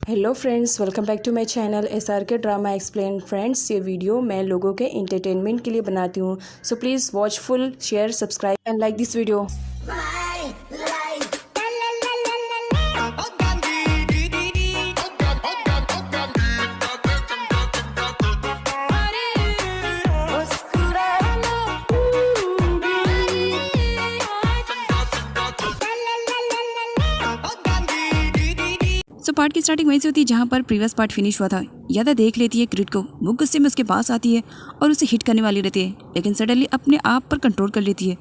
Hello friends, welcome back to my channel SRK drama explain. Friends, ये video मैं लोगों के एंटरटेनमेंट के लिए बनाती हूँ, so please watch full, share, subscribe and like this video. Part की स्टार्टिंग वहीं से होती है जहाँ पर प्रीवियस पार्ट फिनिश हुआ था। यादा देख लेती है क्रिट को, वो गुस्से में उसके पास आती है और उसे हिट करने वाली रहती है, लेकिन सडनली अपने आप पर कंट्रोल कर लेती है।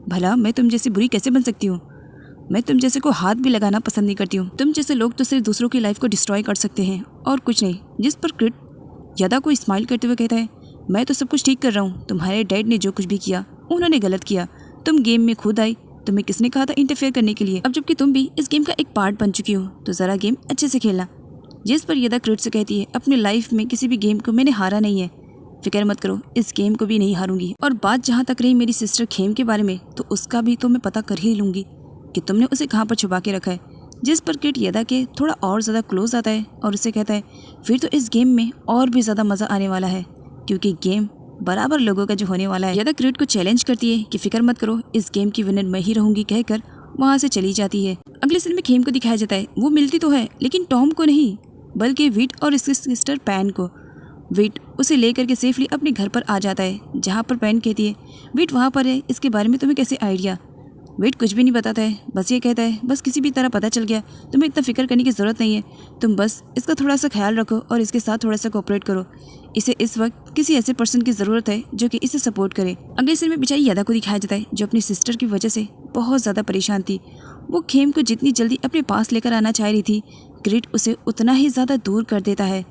भला मैं तुम जैसी बुरी कैसे बन सकती हूँ? मैं तुम जैसे को हाथ भी लगाना पसंद नहीं करती हूँ। तुम जैसे लोग तो सिर्फ दूसरों की लाइफ को डिस्ट्रॉय कर सकते हैं और कुछ नहीं। जिस पर क्रिट यादा को स्माइल करते हुए कहता है, मैं तो सब कुछ ठीक कर रहा हूँ। तुम्हारे डैड ने जो कुछ भी किया उन्होंने गलत किया। तुम गेम में खुद आई, तुम्हें किसने कहा था इंटरफेयर करने के लिए? अब जबकि तुम भी इस गेम का एक पार्ट बन चुकी हो तो जरा गेम अच्छे से खेलना। जिस पर यादा क्रिट से कहती है, अपनी लाइफ में किसी भी गेम को मैंने हारा नहीं है, फिक्र मत करो, इस गेम को भी नहीं हारूंगी। और बात जहाँ तक रही मेरी सिस्टर खेम के बारे में, तो उसका भी तो मैं पता कर ही लूंगी कि तुमने उसे कहाँ पर छुपा के रखा है। जिस पर क्रिट यादा के थोड़ा और ज़्यादा क्लोज आता है और उसे कहता है, फिर तो इस गेम में और भी ज़्यादा मज़ा आने वाला है, क्योंकि गेम बराबर लोगों का जो होने वाला है। यादा क्रिट को चैलेंज करती है कि फिक्र मत करो, इस गेम की विनर मैं ही रहूंगी कहकर वहाँ से चली जाती है। अगले सीन में खेम को दिखाया जाता है, वो मिलती तो है लेकिन टॉम को नहीं, बल्कि विट और इसकी सिस्टर पैन को। विट उसे लेकर के सेफली अपने घर पर आ जाता है, जहाँ पर पैन कहती है, विट वहाँ पर है, इसके बारे में तुम्हें कैसे आइडिया? विट कुछ भी नहीं बताता है, बस ये कहता है, बस किसी भी तरह पता चल गया, तुम्हें इतना फिक्र करने की ज़रूरत नहीं है, तुम बस इसका थोड़ा सा ख्याल रखो और इसके साथ थोड़ा सा कोऑपरेट करो। इसे इस वक्त किसी ऐसे पर्सन की ज़रूरत है जो कि इसे सपोर्ट करे। अगले सीन में बेचारी यादा को दिखाया जाता है, जो अपनी सिस्टर की वजह से बहुत ज़्यादा परेशान थी। वो खेम को जितनी जल्दी अपने पास लेकर आना चाह रही थी, क्रिट उसे उतना ही ज़्यादा दूर कर देता है।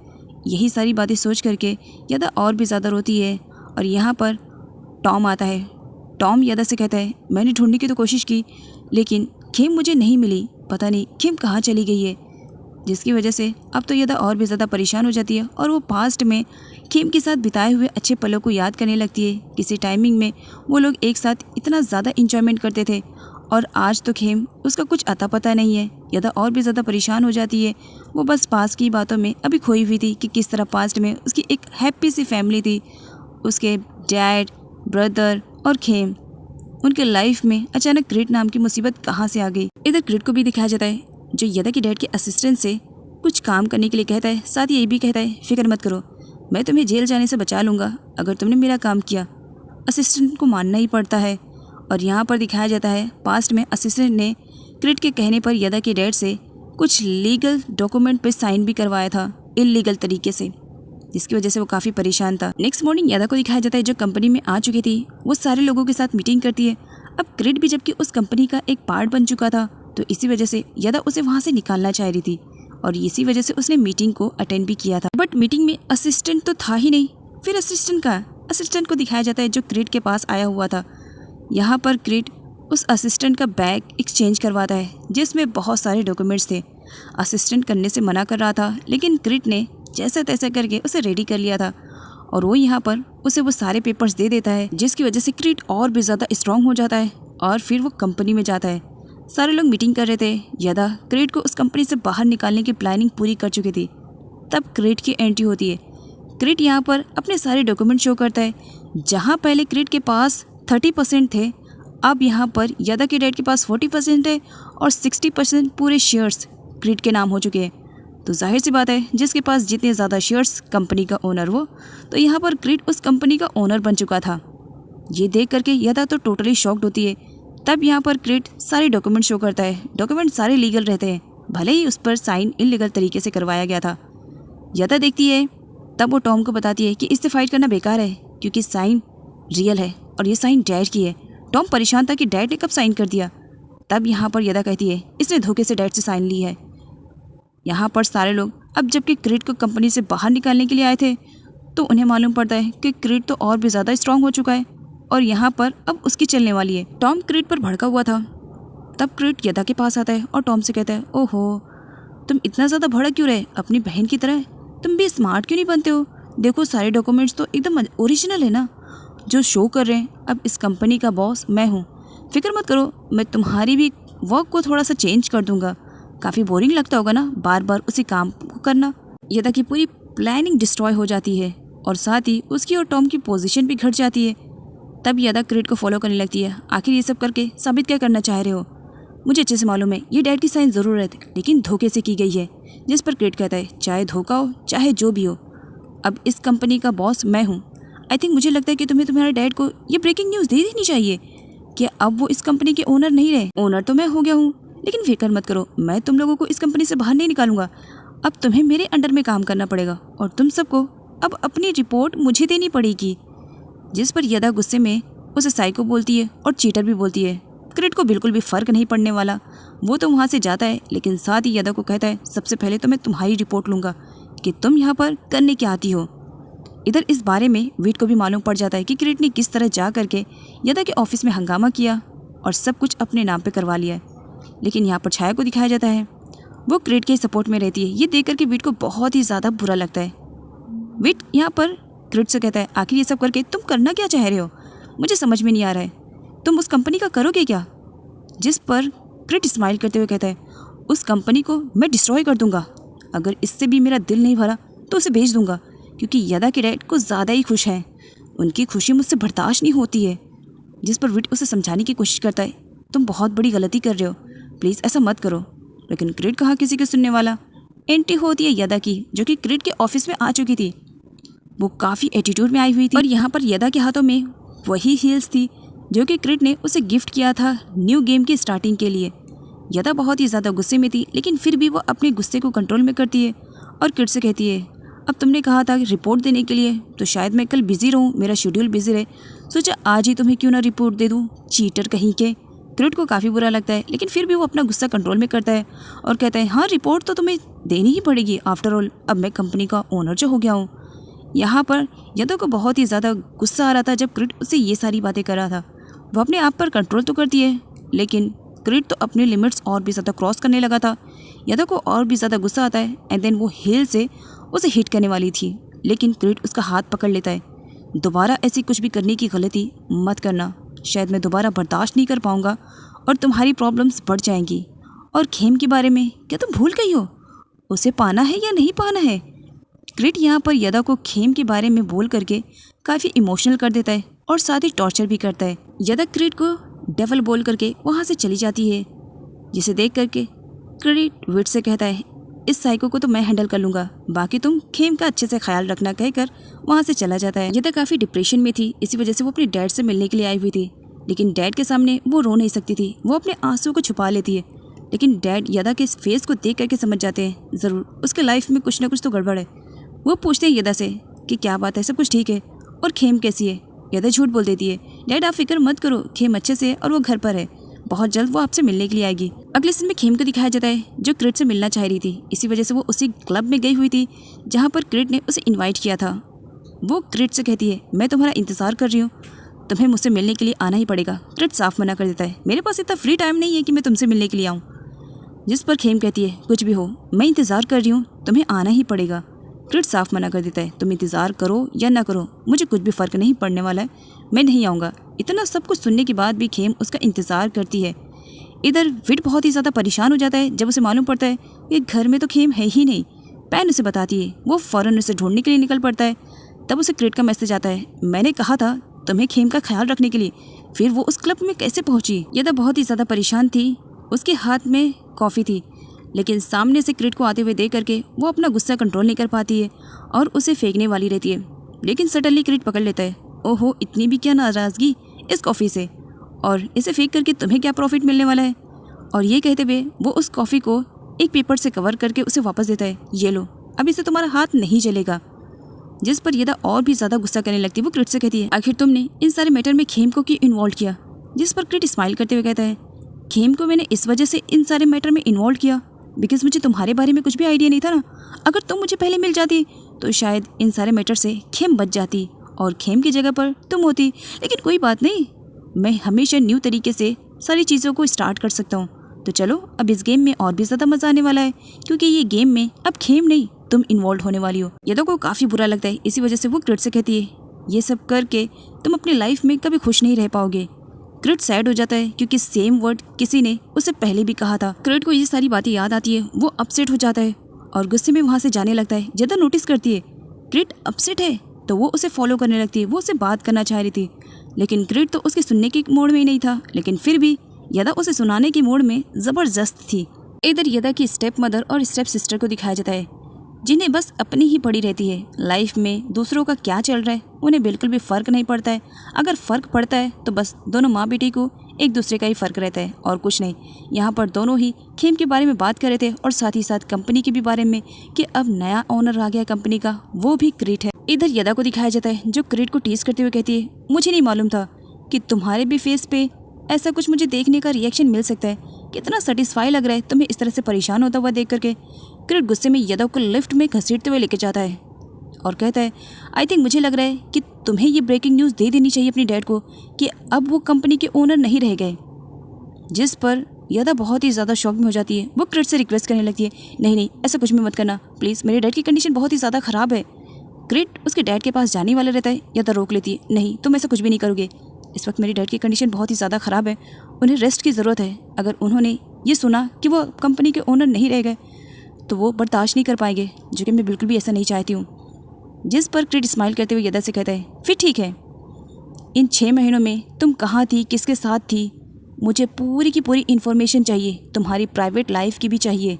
यही सारी बातें सोच करके यादा और भी ज़्यादा रोती है और यहाँ पर टॉम आता है। टॉम यादा से कहता है, मैंने ढूंढने की तो कोशिश की लेकिन खेम मुझे नहीं मिली, पता नहीं खेम कहाँ चली गई है। जिसकी वजह से अब तो यादा और भी ज़्यादा परेशान हो जाती है और वो पास्ट में खेम के साथ बिताए हुए अच्छे पलों को याद करने लगती है। किसी टाइमिंग में वो लोग एक साथ इतना ज़्यादा इंजॉयमेंट करते थे और आज तो खेम उसका कुछ अता पता नहीं है। यादा और भी ज़्यादा परेशान हो जाती है। वो बस पास की बातों में अभी खोई हुई थी कि किस तरह पास्ट में उसकी एक हैप्पी सी फैमिली थी, उसके डैड, ब्रदर और खेम। उनके लाइफ में अचानक क्रिट नाम की मुसीबत कहाँ से आ गई। इधर क्रिट को भी दिखाया जाता है, जो यादा के डैड के असिस्टेंट से कुछ काम करने के लिए कहता है, साथ ही ये भी कहता है, फिक्र मत करो, मैं तुम्हें जेल जाने से बचा लूँगा अगर तुमने मेरा काम किया। असिस्टेंट को मानना ही पड़ता है। और यहाँ पर दिखाया जाता है, पास्ट में असिस्टेंट ने क्रिट के कहने पर यादा के डैड से कुछ लीगल डॉक्यूमेंट पे साइन भी करवाया था इलीगल तरीके से, जिसकी वजह से वो काफ़ी परेशान था। नेक्स्ट मॉर्निंग यादा को दिखाया जाता है, जो कंपनी में आ चुकी थी, वो सारे लोगों के साथ मीटिंग करती है। अब क्रिट भी जबकि उस कंपनी का एक पार्ट बन चुका था, तो इसी वजह से यादा उसे वहाँ से निकालना चाह रही थी और इसी वजह से उसने मीटिंग को अटेंड भी किया था। बट मीटिंग में असिस्टेंट तो था ही नहीं। फिर असिस्टेंट को दिखाया जाता है, जो क्रिट के पास आया हुआ था। यहाँ पर क्रिट उस असिस्टेंट का बैग एक्सचेंज करवाता है, जिसमें बहुत सारे डॉक्यूमेंट्स थे। असिस्टेंट करने से मना कर रहा था, लेकिन क्रिट ने जैसा तैसा करके उसे रेडी कर लिया था और वो यहाँ पर उसे वो सारे पेपर्स दे देता है, जिसकी वजह से क्रिट और भी ज़्यादा स्ट्रांग हो जाता है और फिर वो कंपनी में जाता है। सारे लोग मीटिंग कर रहे थे। यादा क्रिट को उस कंपनी से बाहर निकालने की प्लानिंग पूरी कर चुकी थी। तब क्रिट की एंट्री होती है। क्रिट यहाँ पर अपने सारे डॉक्यूमेंट शो करता है। जहाँ पहले क्रिट के पास 30% थे, अब यहाँ पर यादा के डैड के पास 40% है और 60% पूरे शेयर्स क्रिट के नाम हो चुके हैं। तो जाहिर सी बात है, जिसके पास जितने ज़्यादा शेयर्स कंपनी का ओनर वो, तो यहाँ पर क्रिट उस कंपनी का ओनर बन चुका था। ये देख करके यादा तो टोटली शॉक्ड होती है। तब यहाँ पर क्रिट सारे डॉक्यूमेंट शो करता है। डॉक्यूमेंट सारे लीगल रहते हैं, भले ही उस पर साइन इलीगल तरीके से करवाया गया था। यादा देखती है, तब वो टॉम को बताती है कि इससे फाइट करना बेकार है, क्योंकि साइन रियल है और ये साइन डैड की है। टॉम परेशान था कि डैड ने कब साइन कर दिया। तब यहाँ पर यादा कहती है, इसने धोखे से डैड से साइन ली है। यहाँ पर सारे लोग अब जबकि क्रिट को कंपनी से बाहर निकालने के लिए आए थे, तो उन्हें मालूम पड़ता है कि क्रिट तो और भी ज़्यादा स्ट्रांग हो चुका है और यहाँ पर अब उसकी चलने वाली है। टॉम क्रिट पर भड़का हुआ था। तब क्रिट यादा के पास आता है और टॉम से कहता है, ओहो, तुम इतना ज़्यादा भड़क क्यों रहे? अपनी बहन की तरह तुम भी स्मार्ट क्यों नहीं बनते हो? देखो, सारे डॉक्यूमेंट्स तो एकदम ओरिजिनल है ना, जो शो कर रहे हैं। अब इस कंपनी का बॉस मैं हूँ, फिक्र मत करो, मैं तुम्हारी भी वर्क को थोड़ा सा चेंज कर दूंगा। काफ़ी बोरिंग लगता होगा ना बार बार उसी काम को करना। यदा की पूरी प्लानिंग डिस्ट्रॉय हो जाती है और साथ ही उसकी और टॉम की पोजीशन भी घट जाती है। तब यदा क्रिट को फॉलो करने लगती है। आखिर ये सब करके साबित क्या करना चाह रहे हो? मुझे अच्छे से मालूम है ये डैड की साइन ज़रूर है, लेकिन धोखे से की गई है। जिस पर क्रिट कहता है चाहे धोखा हो चाहे जो भी हो, अब इस कंपनी का बॉस मैं हूँ। आई थिंक मुझे लगता है कि तुम्हें तुम्हारे डैड को ये ब्रेकिंग न्यूज़ दे देनी चाहिए कि अब वो इस कंपनी के ओनर नहीं रहे। ओनर तो मैं हो गया हूँ, लेकिन फिक्र मत करो, मैं तुम लोगों को इस कंपनी से बाहर नहीं निकालूंगा। अब तुम्हें मेरे अंडर में काम करना पड़ेगा और तुम सबको अब अपनी रिपोर्ट मुझे देनी पड़ेगी। जिस पर यदा गुस्से में उसे साइको बोलती है और चीटर भी बोलती है। क्रिट को बिल्कुल भी फ़र्क नहीं पड़ने वाला, वो तो वहाँ से जाता है, लेकिन साथ ही यदा को कहता है सबसे पहले तो मैं तुम्हारी रिपोर्ट लूँगा कि तुम यहाँ पर करने क्या आती हो। इधर इस बारे में वीट को भी मालूम पड़ जाता है कि क्रिट ने किस तरह जा करके यदा के ऑफिस में हंगामा किया और सब कुछ अपने नाम पे करवा लिया है। लेकिन यहाँ पर छाया को दिखाया जाता है, वो क्रिट के सपोर्ट में रहती है। ये देख करके वीट को बहुत ही ज़्यादा बुरा लगता है। वीट यहाँ पर क्रिट से कहता है आखिर ये सब करके तुम करना क्या चाह रहे हो, मुझे समझ में नहीं आ रहा है, तुम उस कंपनी का करोगे क्या? जिस पर क्रिट स्माइल करते हुए कहता है उस कंपनी को मैं डिस्ट्रॉय कर दूंगा। अगर इससे भी मेरा दिल नहीं भरा तो उसे बेच दूंगा, क्योंकि यदा के डैड को ज़्यादा ही खुश हैं, उनकी खुशी मुझसे बर्दाश्त नहीं होती है। जिस पर वीट उसे समझाने की कोशिश करता है तुम बहुत बड़ी गलती कर रहे हो, प्लीज़ ऐसा मत करो। लेकिन क्रिट कहाँ किसी को सुनने वाला। एंट्री होती है यदा की, जो कि क्रिट के ऑफिस में आ चुकी थी। वो काफ़ी एटीट्यूड में आई हुई थी और यहाँ पर यदा के हाथों में वही हील्स थी जो कि क्रिट ने उसे गिफ्ट किया था न्यू गेम की स्टार्टिंग के लिए। यदा बहुत ही ज़्यादा गुस्से में थी, लेकिन फिर भी वो अपने गुस्से को कंट्रोल में करती है और क्रिट से कहती है अब तुमने कहा था रिपोर्ट देने के लिए, तो शायद मैं कल बिज़ी रहूँ, मेरा शेड्यूल बिज़ी रहे, सोचा आज ही तुम्हें क्यों ना रिपोर्ट दे दूँ, चीटर कहीं के। क्रिट को काफ़ी बुरा लगता है, लेकिन फिर भी वो अपना गुस्सा कंट्रोल में करता है और कहता है हाँ रिपोर्ट तो तुम्हें देनी ही पड़ेगी, आफ्टर ऑल अब मैं कंपनी का ओनर जो हो गया हूँ। यहाँ पर यदा को बहुत ही ज़्यादा गुस्सा आ रहा था जब क्रिट उससे ये सारी बातें कर रहा था। वो अपने आप पर कंट्रोल तो करती है, लेकिन क्रिट तो अपनी लिमिट्स और भी ज़्यादा क्रॉस करने लगा था। यदा को और भी ज़्यादा गुस्सा आता है एंड देन वो हील से उसे हिट करने वाली थी, लेकिन क्रिट उसका हाथ पकड़ लेता है। दोबारा ऐसी कुछ भी करने की गलती मत करना, शायद मैं दोबारा बर्दाश्त नहीं कर पाऊँगा और तुम्हारी प्रॉब्लम्स बढ़ जाएंगी। और खेम के बारे में क्या तुम भूल गई हो, उसे पाना है या नहीं पाना है? क्रिट यहाँ पर यदा को खेम के बारे में बोल करके काफ़ी इमोशनल कर देता है और साथ ही टॉर्चर भी करता है। यदा क्रिट को डेवल बोल करके वहाँ से चली जाती है, जिसे देख करके क्रिट वीट से कहता है इस साइको को तो मैं हैंडल कर लूँगा, बाकी तुम खेम का अच्छे से ख्याल रखना कहकर वहाँ से चला जाता है। यदा काफ़ी डिप्रेशन में थी, इसी वजह से वो अपने डैड से मिलने के लिए आई हुई थी, लेकिन डैड के सामने वो रो नहीं सकती थी। वो अपने आंसू को छुपा लेती है, लेकिन डैड यदा के इस फेस को देख करके समझ जाते हैं ज़रूर उसके लाइफ में कुछ ना कुछ तो गड़बड़ है। वो पूछते हैं यदा से कि क्या बात है, सब कुछ ठीक है और खेम कैसी है? यदा झूठ बोल देती है, डैड आप फिक्र मत करो, खेम अच्छे से है और वो घर पर है, बहुत जल्द वो आपसे मिलने के लिए आएगी। अगले सीन में खेम को दिखाया जाता है जो क्रिट से मिलना चाह रही थी, इसी वजह से वो उसी क्लब में गई हुई थी जहाँ पर क्रिट ने उसे इन्वाइट किया था। वो क्रिट से कहती है मैं तुम्हारा इंतज़ार कर रही हूँ, तुम्हें मुझसे मिलने के लिए आना ही पड़ेगा। क्रिट साफ मना कर देता है, मेरे पास इतना फ्री टाइम नहीं है कि मैं तुमसे मिलने के लिए आऊँ। जिस पर खेम कहती है कुछ भी हो मैं इंतज़ार कर रही हूँ, तुम्हें आना ही पड़ेगा। क्रिट साफ मना कर देता है, तुम इंतज़ार करो या ना करो मुझे कुछ भी फ़र्क नहीं पड़ने वाला है, मैं नहीं आऊँगा। इतना सब कुछ सुनने के बाद भी खेम उसका इंतज़ार करती है। इधर विट बहुत ही ज़्यादा परेशान हो जाता है जब उसे मालूम पड़ता है कि घर में तो खेम है ही नहीं। पैन उसे बताती है, वो फ़ौरन उसे ढूंढने के लिए निकल पड़ता है। तब उसे क्रिट का मैसेज आता है, मैंने कहा था तुम्हें खेम का ख्याल रखने के लिए, फिर वो उस क्लब में कैसे पहुंची? यदा बहुत ही ज़्यादा परेशान थी, उसके हाथ में कॉफ़ी थी, लेकिन सामने से क्रिट को आते हुए देख करके वो अपना गुस्सा कंट्रोल नहीं कर पाती है और उसे फेंकने वाली रहती है, लेकिन सडनली क्रिट पकड़ लेता है। ओहो, इतनी भी क्या नाराज़गी इस कॉफ़ी से, और इसे फेंक करके तुम्हें क्या प्रॉफिट मिलने वाला है? और ये कहते हुए वो उस कॉफ़ी को एक पेपर से कवर करके उसे वापस देता है, ये लो, अब इससे तुम्हारा हाथ नहीं जलेगा। जिस पर यदा और भी ज़्यादा गुस्सा करने लगती है। वो क्रिट से कहती है, आखिर तुमने इन सारे मैटर में खेम को क्यों इन्वॉल्व किया? जिस पर क्रिट स्माइल करते हुए कहता है, खेम को मैंने इस वजह से इन सारे मैटर में इन्वॉल्व किया बिकॉज मुझे तुम्हारे बारे में कुछ भी आइडिया नहीं था ना। अगर तुम मुझे पहले मिल जाती तो शायद इन सारे मैटर से खेम बच जाती और खेम की जगह पर तुम होती। लेकिन कोई बात नहीं, मैं हमेशा न्यू तरीके से सारी चीज़ों को स्टार्ट कर सकता हूँ। तो चलो, अब इस गेम में और भी ज़्यादा मज़ा आने वाला है, क्योंकि ये गेम में अब खेम नहीं तुम इन्वॉल्व होने वाली हो। यदा को काफ़ी बुरा लगता है, इसी वजह से वो क्रिट से कहती है, ये सब करके तुम अपनी लाइफ में कभी खुश नहीं रह पाओगे। क्रिट सैड हो जाता है क्योंकि सेम वर्ड किसी ने उसे पहले भी कहा था। क्रिट को ये सारी बातें याद आती है, वो अपसेट हो जाता है और गुस्से में वहाँ से जाने लगता है। यदा नोटिस करती है क्रिट अपसेट है तो वो उसे फॉलो करने लगती है। वो उसे बात करना चाह रही थी लेकिन क्रिट तो उसके सुनने के मोड में ही नहीं था, लेकिन फिर भी यदा उसे सुनाने की मोड में ज़बरदस्त थी। इधर यदा की स्टेप मदर और स्टेप सिस्टर को दिखाया जाता है जिन्हें बस अपनी ही पड़ी रहती है। लाइफ में दूसरों का क्या चल रहा है उन्हें बिल्कुल भी फ़र्क नहीं पड़ता है। अगर फ़र्क पड़ता है तो बस दोनों माँ बेटी को एक दूसरे का ही फ़र्क रहता है और कुछ नहीं। यहाँ पर दोनों ही खेम के बारे में बात कर रहे थे और साथ ही साथ कंपनी के भी बारे में कि अब नया ओनर आ गया कंपनी का, वो भी क्रिट है। इधर यदा को दिखाया जाता है जो क्रिट को टीज करते हुए कहती है मुझे नहीं मालूम था कि तुम्हारे भी फेस पे ऐसा कुछ मुझे देखने का रिएक्शन मिल सकता है। कितना सेटिस्फाई लग रहा है तुम्हें इस तरह से परेशान होता हुआ देख करके। क्रिट गुस्से में यदा को लिफ्ट में घसीटते हुए लेके जाता है और कहता है आई थिंक मुझे लग रहा है कि तुम्हें ये ब्रेकिंग न्यूज़ दे देनी चाहिए अपनी डैड को कि अब वो कंपनी के ओनर नहीं रह गए। जिस पर यदा बहुत ही ज़्यादा शॉक में हो जाती है। वो क्रिट से रिक्वेस्ट करने लगती है नहीं नहीं ऐसा कुछ भी मत करना प्लीज़, मेरे डैड की कंडीशन बहुत ही ज़्यादा ख़राब है। क्रिट उसके डैड के पास जाने वाला रहता है, यदा रोक लेती है नहीं तुम ऐसा कुछ भी नहीं करोगे, इस वक्त मेरी डैड की कंडीशन बहुत ही ज़्यादा ख़राब है, उन्हें रेस्ट की ज़रूरत है। अगर उन्होंने ये सुना कि वो कंपनी के ओनर नहीं रह गए तो वो बर्दाश्त नहीं कर पाएंगे, जो कि मैं बिल्कुल भी ऐसा नहीं चाहती हूँ। जिस पर क्रिट स्माइल करते हुए यदा से कहता है फिर ठीक है, इन 6 महीनों में तुम कहाँ थी, किसके साथ थी, मुझे पूरी की पूरी इन्फॉर्मेशन चाहिए, तुम्हारी प्राइवेट लाइफ की भी चाहिए,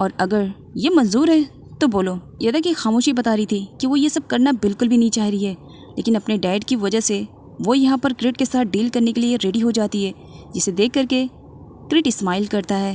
और अगर ये मंजूर है तो बोलो। यदा की खामोशी बता रही थी कि वो ये सब करना बिल्कुल भी नहीं चाह रही है, लेकिन अपने डैड की वजह से वो यहाँ पर क्रिट के साथ डील करने के लिए रेडी हो जाती है, जिसे देख करके क्रिट स्माइल करता है।